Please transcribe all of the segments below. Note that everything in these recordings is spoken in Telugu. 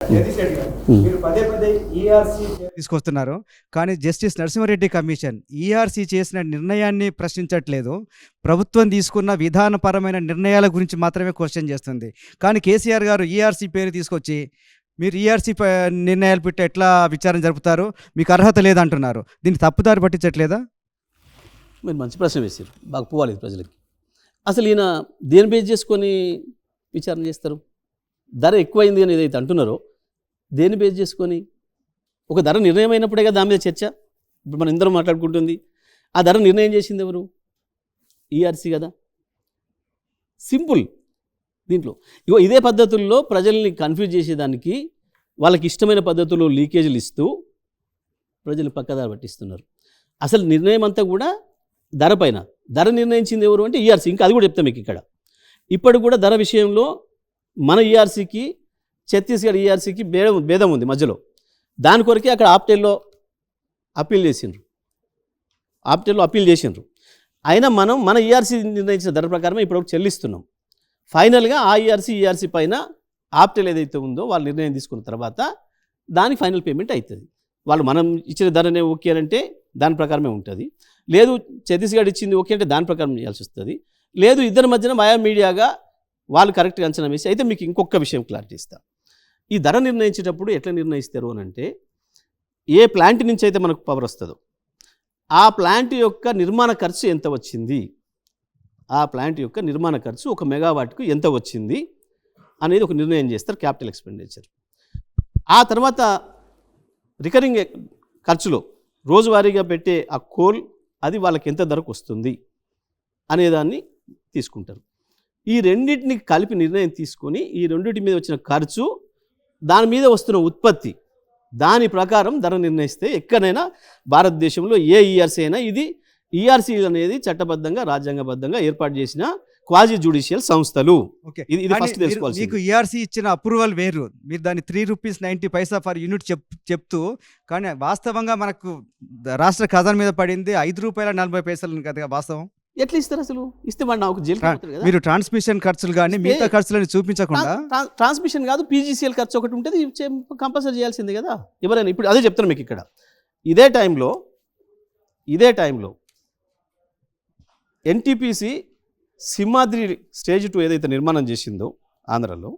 జగదీష్ రెడ్డి గారు, మీరు పదే పదే ఈఆర్సీ తీసుకొస్తున్నారు, కానీ జస్టిస్ నరసింహారెడ్డి కమిషన్ ఈఆర్సీ చేసిన నిర్ణయాన్ని ప్రశ్నించట్లేదు, ప్రభుత్వం తీసుకున్న విధానపరమైన నిర్ణయాల గురించి మాత్రమే క్వశ్చన్ చేస్తుంది. కానీ కేసీఆర్ గారు ఈఆర్సీ పేరు తీసుకొచ్చి మీరు ఈఆర్సీ నిర్ణయాలు పెట్టి ఎట్లా విచారణ జరుపుతారు, మీకు అర్హత లేదంటున్నారు. దీన్ని తప్పుదారి పట్టించట్లేదా? మీరు మంచి ప్రశ్న వేశారు, బాగా పోవాలి ప్రజలకి. అసలు ఈయన దేని బేస్ చేసుకొని విచారణ చేస్తారు? ధర ఎక్కువైంది అని ఏదైతే అంటున్నారో దేని బేస్ చేసుకొని? ఒక ధర నిర్ణయం అయినప్పుడే కదా దాని మీద చర్చ. ఇప్పుడు మనం ఇందరం మాట్లాడుకుంటుంది, ఆ ధర నిర్ణయం చేసింది ఎవరు? ఈఆర్సీ కదా. సింపుల్. దీంట్లో ఇదే పద్ధతుల్లో ప్రజల్ని కన్ఫ్యూజ్ చేసేదానికి వాళ్ళకి ఇష్టమైన పద్ధతుల్లో లీకేజీలు ఇస్తూ ప్రజలు పక్కదారి పట్టిస్తున్నారు. అసలు నిర్ణయం అంతా కూడా ధర పైన. ధర నిర్ణయించింది ఎవరు అంటే ఈఆర్సీ. ఇంకా అది కూడా చెప్తాం మీకు ఇక్కడ. ఇప్పటికి కూడా ధర విషయంలో మన ఈఆర్సీకి ఛత్తీస్గఢ్ ఈఆర్సీకి భేదం ఉంది మధ్యలో. దాని కొరకే అక్కడ ఆప్టెల్లో అప్పీల్ చేసిండ్రు. అయినా మనం మన ఈఆర్సీ నిర్ణయించిన ధర ప్రకారమే ఇప్పుడు చెల్లిస్తున్నాం. ఫైనల్గా ఆ ఈఆర్సీ పైన ఆప్టెల్ ఏదైతే ఉందో వాళ్ళు నిర్ణయం తీసుకున్న తర్వాత దానికి ఫైనల్ పేమెంట్ అవుతుంది. వాళ్ళు మనం ఇచ్చిన ధరనే ఓకే అంటే దాని ప్రకారమే ఉంటుంది. లేదు ఛత్తీస్గఢ్ ఇచ్చింది ఓకే అంటే దాని ప్రకారం చేయాల్సి వస్తుంది. లేదు ఇద్దరి మధ్యన మాయా మీడియాగా వాళ్ళు కరెక్ట్గా అంచనా వేసి. అయితే మీకు ఇంకొక విషయం క్లారిటీ ఇస్తా. ఈ ధర నిర్ణయించేటప్పుడు ఎట్లా నిర్ణయిస్తారు అని అంటే, ఏ ప్లాంట్ నుంచి అయితే మనకు పవర్ వస్తుందో ఆ ప్లాంట్ యొక్క నిర్మాణ ఖర్చు ఎంత వచ్చింది, ఆ ప్లాంట్ యొక్క నిర్మాణ ఖర్చు 1 మెగావాట్కు ఎంత వచ్చింది అనేది ఒక నిర్ణయం చేస్తారు, క్యాపిటల్ ఎక్స్పెండిచర్. ఆ తర్వాత రికరింగ్ ఖర్చులో రోజువారీగా పెట్టే ఆ కోల్ అది వాళ్ళకి ఎంత ధరకు వస్తుంది అనేదాన్ని తీసుకుంటారు. ఈ రెండింటిని కలిపి నిర్ణయం తీసుకొని ఈ రెండింటి మీద వచ్చిన ఖర్చు, దాని మీద వస్తున్న ఉత్పత్తి, దాని ప్రకారం ధర నిర్ణయిస్తే ఎక్కడైనా భారతదేశంలో ఏ ఈఆర్సీ అయినా, ఇది ఈఆర్సీ అనేది చట్టబద్ధంగా రాజ్యాంగబద్ధంగా ఏర్పాటు చేసిన క్వాజీ జ్యుడిషియల్ సంస్థలు. ఇది ఫస్ట్ తెలుసుకోవాలి. మీకు ఈఆర్సీ ఇచ్చిన అప్రూవల్ వేరు, మీరు దాన్ని ₹3.90 ఫర్ యూనిట్ చెప్తూ, కానీ వాస్తవంగా మనకు రాష్ట్ర ఖజానా మీద పడింది ₹5.40 కదా వాస్తవం. ఎట్లా ఇస్తారు అసలు? ఇస్తే వాడు నాకు జైలు కదా. మీరు ట్రాన్స్మిషన్ ఖర్చులు కానీ మిగతా ఖర్చులను చూపించకుండా, ట్రాన్స్మిషన్ కాదు పీజీసీఎల్ ఖర్చు ఒకటి ఉంటుంది, కంపల్సరీ చేయాల్సిందే కదా ఎవరైనా. ఇప్పుడు అదే చెప్తాను మీకు ఇక్కడ. ఇదే టైంలో ఎన్టీపీసీ సింహాద్రి స్టేజ్ 2 ఏదైతే నిర్మాణం చేసిందో ఆంధ్రాలో,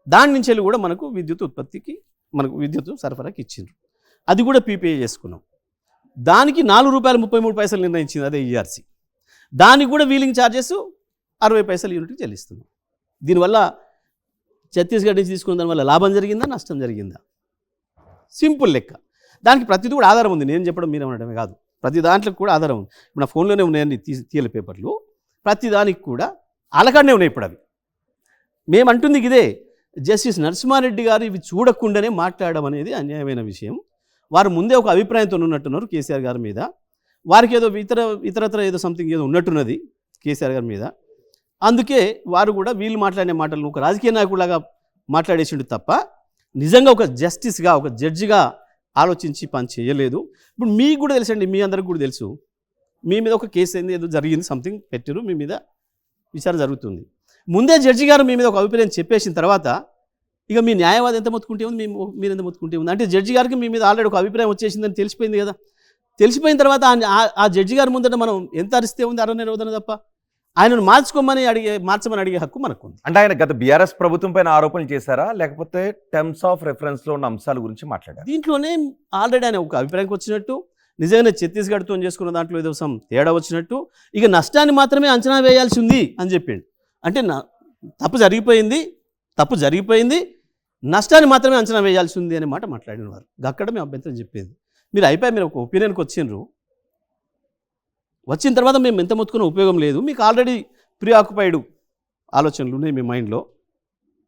దాని నుంచి వెళ్ళి కూడా మనకు విద్యుత్ ఉత్పత్తికి మనకు విద్యుత్ సరఫరాకి ఇచ్చిండ్రు. అది కూడా పీపీఏ చేసుకున్నాం. దానికి ₹4.33 నిర్ణయించింది అదే ఈఆర్సీ. దానికి కూడా వీలింగ్ ఛార్జెస్ 60 పైసలు యూనిట్కి చెల్లిస్తున్నాం. దీనివల్ల ఛత్తీస్గఢ్ నుంచి తీసుకున్న దానివల్ల లాభం జరిగిందా, నష్టం జరిగిందా? సింపుల్ లెక్క. దానికి ప్రతిదీ కూడా ఆధారం ఉంది. నేను చెప్పడం మీరు అనడమే కాదు, ప్రతి దాంట్లో కూడా ఆధారం ఉంది. ఇప్పుడు నా ఫోన్లోనే ఉన్నాయండి తీయల పేపర్లు, ప్రతి దానికి కూడా అలకాడనే ఉన్నాయి. ఇప్పుడు అవి మేము అంటుంది ఇదే, జస్టిస్ నరసింహారెడ్డి గారు ఇవి చూడకుండానే మాట్లాడడం అనేది అన్యాయమైన విషయం. వారు ముందే ఒక అభిప్రాయంతో ఉన్నట్టున్నారు కేసీఆర్ గారి మీద. వారికి ఏదో ఇతరత్ర ఏదో సంథింగ్ ఏదో ఉన్నట్టున్నది కేసీఆర్ గారి మీద. అందుకే వారు కూడా వీళ్ళు మాట్లాడిన మాటలను ఒక రాజకీయ నాయకుడిలాగా మాట్లాడేసిండు తప్ప నిజంగా ఒక జస్టిస్గా, ఒక జడ్జిగా ఆలోచించి పని చేయలేదు. ఇప్పుడు మీకు కూడా తెలుసండి, మీ అందరికి కూడా తెలుసు, మీ మీద ఒక కేసు అయింది, ఏదో జరిగింది, సంథింగ్ పెట్టారు, మీ మీద విచారణ జరుగుతుంది. ముందే జడ్జి గారు మీ మీద ఒక అభిప్రాయం చెప్పేసిన తర్వాత ఇక మీ న్యాయవాది ఎంత మొత్తుకుంటే ఉంది, మీరు ఎంత మొత్తుకుంటే ఉంది. అంటే జడ్జి గారికి మీ మీద ఆల్రెడీ ఒక అభిప్రాయం వచ్చేసిందని తెలిసిపోయింది కదా. తెలిసిపోయిన తర్వాత ఆ జడ్జి గారి ముందట మనం ఎంత అరిస్తే ఉంది, అరవదన తప్ప ఆయనను మార్చమని అడిగే హక్కు మనకు ఉంది. అంటే ఆయన గత బీఆర్ఎస్ ప్రభుత్వం పైన ఆరోపణలు చేశారా, లేకపోతే టర్మ్స్ ఆఫ్ రెఫరెన్స్లో ఉన్న అంశాల గురించి మాట్లాడారు? దీంట్లోనే ఆల్రెడీ ఆయన ఒక అభిప్రాయానికి వచ్చినట్టు, నిజంగానే ఛత్తీస్గఢ్తో చేసుకున్న దాంట్లో ఏదో తేడా వచ్చినట్టు, ఇక నష్టాన్ని మాత్రమే అంచనా వేయాల్సి ఉంది అని చెప్పిండు. అంటే తప్పు జరిగిపోయింది, నష్టాన్ని మాత్రమే అంచనా వేయాల్సి ఉంది అనే మాట మాట్లాడిన వారు. అక్కడ మేము అభ్యంతరం చెప్పేది. మీరు ఒక ఒపీనియన్కి వచ్చిండ్రు, వచ్చిన తర్వాత మేము ఎంత మొత్తుకున్న ఉపయోగం లేదు, మీకు ఆల్రెడీ ప్రీఆక్యుపైడ్ ఆలోచనలు ఉన్నాయి మీ మైండ్లో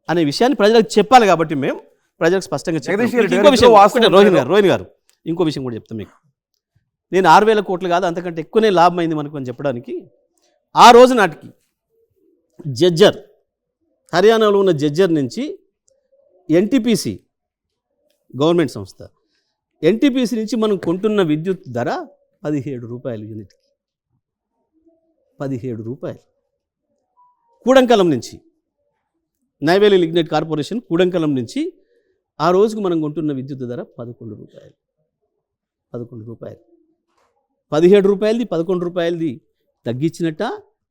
అనే విషయాన్ని ప్రజలకు చెప్పాలి. కాబట్టి మేము ప్రజలకు స్పష్టంగా రోహిణి గారు ఇంకో విషయం కూడా చెప్తాం మీకు. నేను 6,000 కోట్లు కాదు అంతకంటే ఎక్కువనే లాభం అయింది మనకు అని చెప్పడానికి, ఆ రోజు నాటికి హర్యానాలో ఉన్న జడ్జర్ నుంచి ఎన్టీపీసీ గవర్నమెంట్ సంస్థ, ఎన్టీపీసీ నుంచి మనం కొంటున్న విద్యుత్ ధర ₹17 యూనిట్కి. ₹17. కూడంకలం నుంచి, నైవేలి లిగ్నైట్ కార్పొరేషన్ కూడంకలం నుంచి ఆ రోజుకు మనం కొంటున్న విద్యుత్ ధర 11 రూపాయలు. 11 రూపాయలు. 17 రూపాయలది 11 రూపాయలది తగ్గించినట్ట,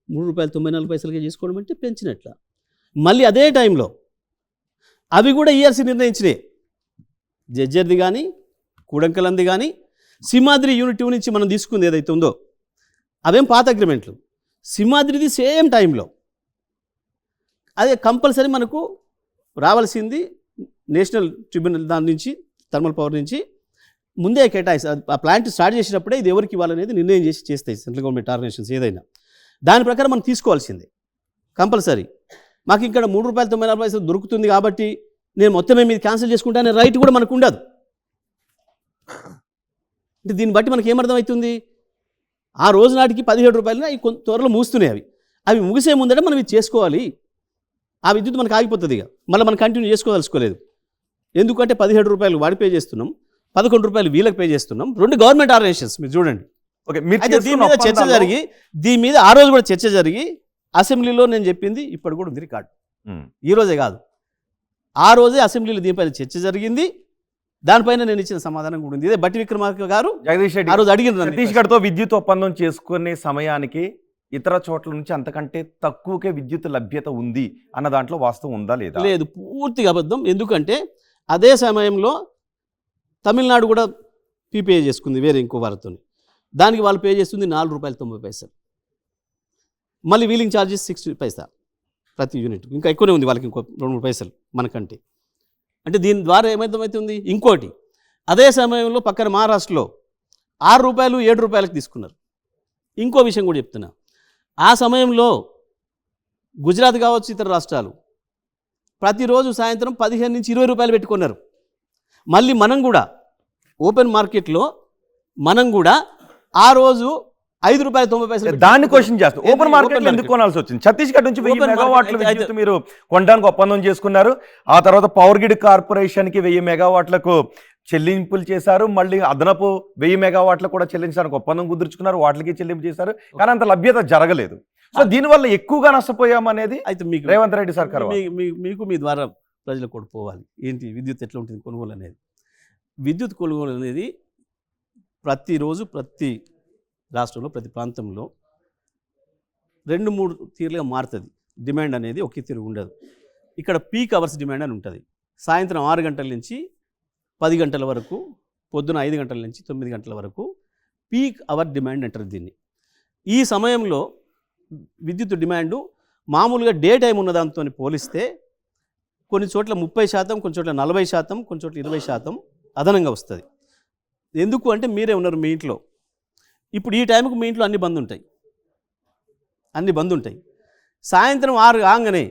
3 రూపాయలు 94 పైసలకే చేసుకోవడం అంటే పెంచినట్ల. మళ్ళీ అదే టైంలో అవి కూడా ఈఆర్సీ నిర్ణయించినాయి. జడ్జర్ది కానీ, కూడంకలంది కానీ, సింహాద్రి యూనిట్ 2 నుంచి మనం తీసుకుంది ఏదైతే ఉందో అవేం పాత అగ్రిమెంట్లు. సింహాద్రిది సేమ్ టైంలో అదే కంపల్సరీ మనకు రావాల్సింది నేషనల్ ట్రిబ్యునల్ దాని నుంచి, థర్మల్ పవర్ నుంచి ముందే కేటాయిస్తారు. ఆ ప్లాంట్ స్టార్ట్ చేసినప్పుడే ఇది ఎవరికి ఇవ్వాలనేది నిర్ణయం చేస్తాయి సెంట్రల్ గవర్నమెంట్ ఆర్గనైజేషన్స్ ఏదైనా. దాని ప్రకారం మనం తీసుకోవాల్సిందే కంపల్సరీ. మాకు ఇక్కడ 3 రూపాయలు 94 పైసలు దొరుకుతుంది కాబట్టి నేను మొత్తమే మీద క్యాన్సిల్ చేసుకుంటానే రైట్ కూడా మనకు ఉండదు. అంటే దీన్ని బట్టి మనకి ఏమర్థమవుతుంది, ఆ రోజు నాటికి 17 రూపాయలు అవి కొంత త్వరలో మూస్తున్నాయి. అవి ముగిసే ముందట మనం ఇది చేసుకోవాలి. ఆ విద్యుత్ మనకు ఆగిపోతుంది. ఇక మళ్ళీ మనం కంటిన్యూ చేసుకోదలుచుకోలేదు. ఎందుకంటే 17 రూపాయలు వాడి పే చేస్తున్నాం, 11 రూపాయలు వీళ్ళకి పే చేస్తున్నాం. 2 గవర్నమెంట్ ఆర్గనైజేషన్స్ మీరు చూడండి. ఓకే, మీరు అయితే దీని మీద చర్చ జరిగి, దీని మీద ఆ రోజు కూడా చర్చ జరిగి అసెంబ్లీలో నేను చెప్పింది ఇప్పుడు కూడా ఉంది రికార్డు. ఈ రోజే కాదు, ఆ రోజే అసెంబ్లీలో దీనిపైన చర్చ జరిగింది. దానిపైన నేను ఇచ్చిన సమాధానం కూడా ఉంది. ఇదే బట్టి విక్రమార్క గారు జగదీష్ రెడ్డి ఆ రోజు అడిగిన ఛత్తీస్గఢ్తో విద్యుత్ ఒప్పందం చేసుకునే సమయానికి ఇతర చోట్ల నుంచి అంతకంటే తక్కువకే విద్యుత్ లభ్యత ఉంది అన్న దాంట్లో వాస్తవం ఉందా లేదా? లేదు, పూర్తిగా అబద్ధం. ఎందుకంటే అదే సమయంలో తమిళనాడు కూడా పీపీఏ చేసుకుంది వేరే ఇంకో వారితో. దానికి వాళ్ళు పే చేస్తుంది 4 రూపాయలు 90 పైసలు. మళ్ళీ వీలింగ్ ఛార్జెస్ 60 పైసా ప్రతి యూనిట్. ఇంకా ఎక్కువనే ఉంది వాళ్ళకి, ఇంకో 2-3 పైసలు మనకంటే. అంటే దీని ద్వారా ఏమైతుంది, ఇంకోటి అదే సమయంలో పక్కన మహారాష్ట్రలో 6 రూపాయలు 7 రూపాయలకు తీసుకున్నారు. ఇంకో విషయం కూడా చెప్తున్నా, ఆ సమయంలో గుజరాత్ కావచ్చు, ఇతర రాష్ట్రాలు ప్రతిరోజు సాయంత్రం 15 నుంచి 20 రూపాయలు పెట్టుకున్నారు. మళ్ళీ మనం కూడా ఓపెన్ మార్కెట్లో మనం కూడా ఆ రోజు 5 రూపాయలు 90 పైసలు దాన్ని క్వశ్చన్ చేస్తాం. ఓపెన్ మార్కెట్ ఎందుకు కొనాల్సి వచ్చింది? ఛత్తీస్గఢ్ నుంచి 1000 మెగావాట్ల విద్యుత్ మీరు కొనడానికి ఒప్పందం చేసుకున్నారు. ఆ తర్వాత పవర్ గ్రిడ్ కార్పొరేషన్కి 1000 మెగావాట్లకు చెల్లింపులు చేశారు. మళ్ళీ అదనపు 1000 మెగావాట్లు కూడా చెల్లించడానికి ఒప్పందం కుదుర్చుకున్నారు. వాటికి చెల్లింపు చేశారు. కానీ అంత లభ్యత జరగలేదు. సో దీనివల్ల ఎక్కువగా నష్టపోయామనేది అయితే మీకు రేవంత్ రెడ్డి సర్కార్ మీకు మీ ద్వారా ప్రజలకు కూడా పోవాలి. ఏంటి విద్యుత్ ఎట్లా ఉంటుంది కొనుగోలు అనేది. విద్యుత్ కొనుగోలు అనేది ప్రతిరోజు ప్రతి రాష్ట్రంలో ప్రతి ప్రాంతంలో 2-3 తీరులుగా మారుతుంది. డిమాండ్ అనేది ఒకే తీరు ఉండదు. ఇక్కడ పీక్ అవర్స్ డిమాండ్ అని ఉంటుంది. సాయంత్రం 6 గంటల నుంచి 10 గంటల వరకు, పొద్దున 5 గంటల నుంచి 9 గంటల వరకు పీక్ అవర్ డిమాండ్ అంటారు దీన్ని. ఈ సమయంలో విద్యుత్ డిమాండు మామూలుగా డే టైం ఉన్నదాంతో పోలిస్తే కొన్ని చోట్ల 30%, కొన్ని చోట్ల 40%, కొన్ని చోట్ల 20% అదనంగా వస్తుంది. ఎందుకు అంటే మీరే ఉన్నారు మీ ఇంట్లో. ఇప్పుడు ఈ టైంకి మీ ఇంట్లో అన్ని బంద్ ఉంటాయి. సాయంత్రం 6 కాగానే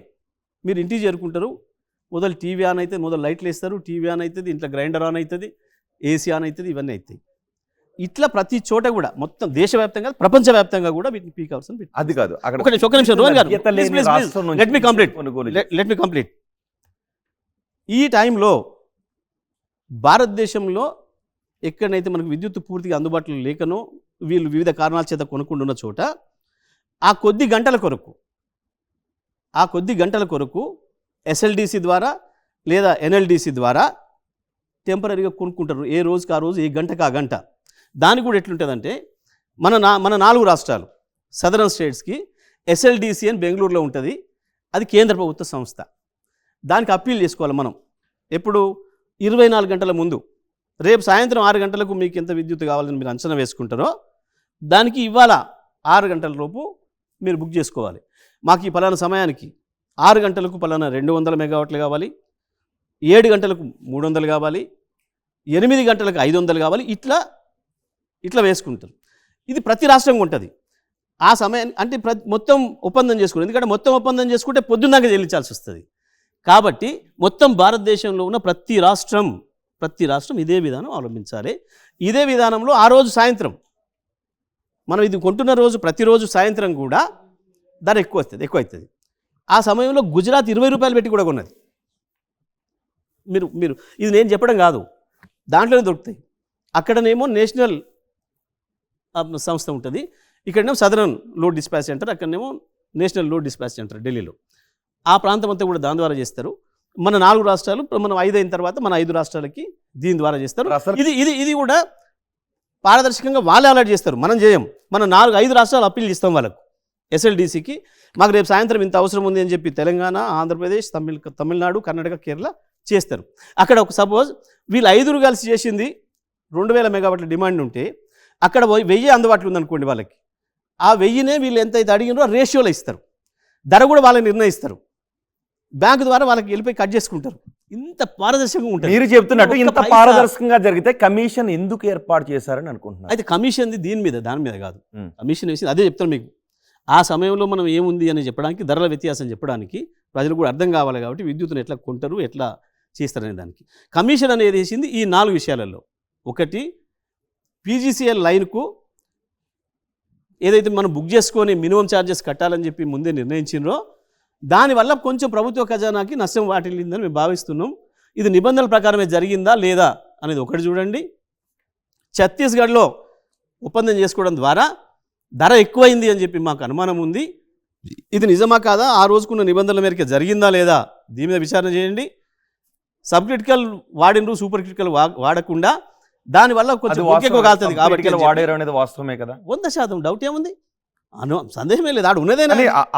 మీరు ఇంటికి చేరుకుంటారు. మొదలు టీవీ ఆన్ అవుతుంది, మొదలు లైట్లు వేస్తారు, టీవీ ఆన్ అవుతుంది, ఇంట్లో గ్రైండర్ ఆన్ అవుతుంది, ఏసీ ఆన్ అవుతుంది, ఇవన్నీ అవుతాయి. ఇట్లా ప్రతి చోట కూడా మొత్తం దేశవ్యాప్తంగా ప్రపంచవ్యాప్తంగా కూడా వీటిని పీక్ అవర్స్ అని అది కాదు. ఒక నిమిషం రోహన్ గారు, లెట్ మీ కంప్లీట్. ఈ టైంలో భారతదేశంలో ఎక్కడైతే మనకు విద్యుత్ పూర్తిగా అందుబాటులో లేకనో, వీళ్ళు వివిధ కారణాల చేత కొనుక్కుంటున్న చోట ఆ కొద్ది గంటల కొరకు ఎస్ఎల్డిసి ద్వారా లేదా ఎన్ఎల్డిసి ద్వారా టెంపరీగా కొనుక్కుంటారు. ఏ రోజుకి ఆ రోజు, ఏ గంటకు ఆ గంట. దానికి కూడా ఎట్లుంటుందంటే మన 4 రాష్ట్రాలు సదరన్ స్టేట్స్కి ఎస్ఎల్డిసి అని బెంగళూరులో ఉంటుంది. అది కేంద్ర ప్రభుత్వ సంస్థ. దానికి అప్పీల్ చేసుకోవాలి మనం. ఎప్పుడు 24 గంటల ముందు. రేపు సాయంత్రం 6 గంటలకు మీకు ఎంత విద్యుత్ కావాలని మీరు అంచనా వేసుకుంటారో దానికి ఇవాళ 6 గంటల లోపు మీరు బుక్ చేసుకోవాలి. మాకు ఈ పలానా సమయానికి 6 గంటలకు పలానా 200 మెగావాట్లు కావాలి, 7 గంటలకు 300 కావాలి, 8 గంటలకు 500 కావాలి. ఇట్లా వేసుకుంటారు. ఇది ప్రతి రాష్ట్రంగా ఉంటుంది. ఆ సమయాన్ని అంటే మొత్తం ఒప్పందం చేసుకుంటారు. ఎందుకంటే మొత్తం ఒప్పందం చేసుకుంటే పొద్దున్నాక చెల్లించాల్సి వస్తుంది. కాబట్టి మొత్తం భారతదేశంలో ఉన్న ప్రతి రాష్ట్రం ఇదే విధానం అవలంబించాలి. ఇదే విధానంలో ఆ రోజు సాయంత్రం మనం ఇది కొంటున్న రోజు ప్రతిరోజు సాయంత్రం కూడా ధర ఎక్కువ అవుతుంది. ఆ సమయంలో గుజరాత్ 20 రూపాయలు పెట్టి కూడా కొన్నది. మీరు ఇది నేను చెప్పడం కాదు, దాంట్లోనే దొరుకుతాయి. అక్కడనేమో నేషనల్ సంస్థ ఉంటుంది, ఇక్కడనేమో సదరన్ లోడ్ డిస్పాచ్ సెంటర్, అక్కడనేమో నేషనల్ లోడ్ డిస్పాచ్ సెంటర్ ఢిల్లీలో. ఆ ప్రాంతం అంతా కూడా దాని ద్వారా చేస్తారు. మన 4 రాష్ట్రాలు మనం 5 అయిన తర్వాత మన 5 రాష్ట్రాలకి దీని ద్వారా చేస్తారు. అసలు- ఇది కూడా పారదర్శకంగా వాళ్ళే అలర్ట్ చేస్తారు, మనం చేయం. మన 5 రాష్ట్రాలు అప్పీల్ చేస్తాం వాళ్ళకు SLDCకి. మాకు రేపు సాయంత్రం ఇంత అవసరం ఉంది అని చెప్పి తెలంగాణ, ఆంధ్రప్రదేశ్, తమిళనాడు, కర్ణాటక, కేరళ చేస్తారు. అక్కడ ఒక సపోజ్ వీళ్ళు 5 కలిసి చేసింది 2000 మెగావాట్ల డిమాండ్ ఉంటే అక్కడ 1000 అందుబాటులో ఉందనుకోండి వాళ్ళకి, ఆ 1000నే వీళ్ళు ఎంత అయితే అడిగినారో రేషియోలో ఇస్తారు. ధర కూడా వాళ్ళని నిర్ణయిస్తారు. బ్యాంకు ద్వారా వాళ్ళకి వెళ్ళిపోయి కట్ చేసుకుంటారు. ఇంత పారదర్శకంగా ఉంటుంది. మీరు చెప్తున్నట్టు ఒక్క ఇంత పైసా- పారదర్శకంగా జరిగితే కమిషన్ ఎందుకు ఏర్పాటు చేశారని అనుకుంటున్నారు? అయితే కమిషన్ది దాని మీద కాదు. మ్. కమిషన్ వేసి అదే చెప్తాను మీకు. ఆ సమయంలో మనం ఏముంది అని చెప్పడానికి, ధరల వ్యత్యాసం చెప్పడానికి ప్రజలకు కూడా అర్థం కావాలి కాబట్టి విద్యుత్తును ఎట్లా కొంటారు, ఎట్లా చేస్తారనే దానికి కమిషన్ అనేది వేసింది ఈ 4 విషయాలలో. ఒకటి, PGCL లైన్కు ఏదైతే మనం బుక్ చేసుకొని మినిమం ఛార్జెస్ కట్టాలని చెప్పి ముందే నిర్ణయించినరో దానివల్ల కొంచెం ప్రభుత్వ ఖజానాకి నష్టం వాటిల్లిందని మేము భావిస్తున్నాం. ఇది నిబంధనల ప్రకారమే జరిగిందా లేదా అనేది ఒకటి చూడండి. ఛత్తీస్గఢ్లో ఒప్పందం చేసుకోవడం ద్వారా ధర ఎక్కువైంది అని చెప్పి మాకు అనుమానం ఉంది. ఇది నిజమా కాదా, ఆ రోజుకున్న నిబంధనల మేరకు జరిగిందా లేదా, దీని మీద విచారణ చేయండి. సబ్ క్రిటికల్ వాడినరు, సూపర్ క్రిటికల్ వాడకుండా దానివల్ల కొంచెం ఎక్కువ కాలుతుంది కాబట్టి వాడారు అనేది వాస్తవమే కదా. 100% డౌట్ ఏముంది, సందేహమే లేదు. ఆడు ఉన్నదే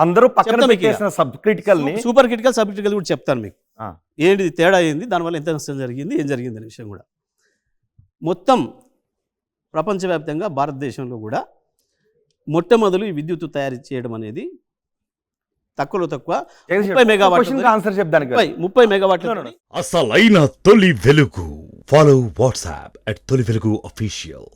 అందరూ పక్కన చెప్తా మీకు పెట్టేసిన సబ్ క్రిటికల్ ని సూపర్ క్రిటికల్, సబ్ క్రిటికల్ కూడా చెప్తాను మీకు. ఆ. ఏంటి తేడా ఏంది, దానివల్ల ఎంత నష్టం జరిగింది, ఏం జరిగింది అనే విషయం కూడా. మొత్తం ప్రపంచవ్యాప్తంగా భారతదేశంలో కూడా మొట్టమొదలు ఈ విద్యుత్ తయారు చేయడం అనేది తక్కువలో తక్కువ 30 మెగావాట్లు, ఆన్సర్ చెప్తానికి 30 మెగావాట్లు. అసలైన తొలి వెలుగు. ఫాలో వాట్సాప్ @తొలి వెలుగు అఫీషియల్.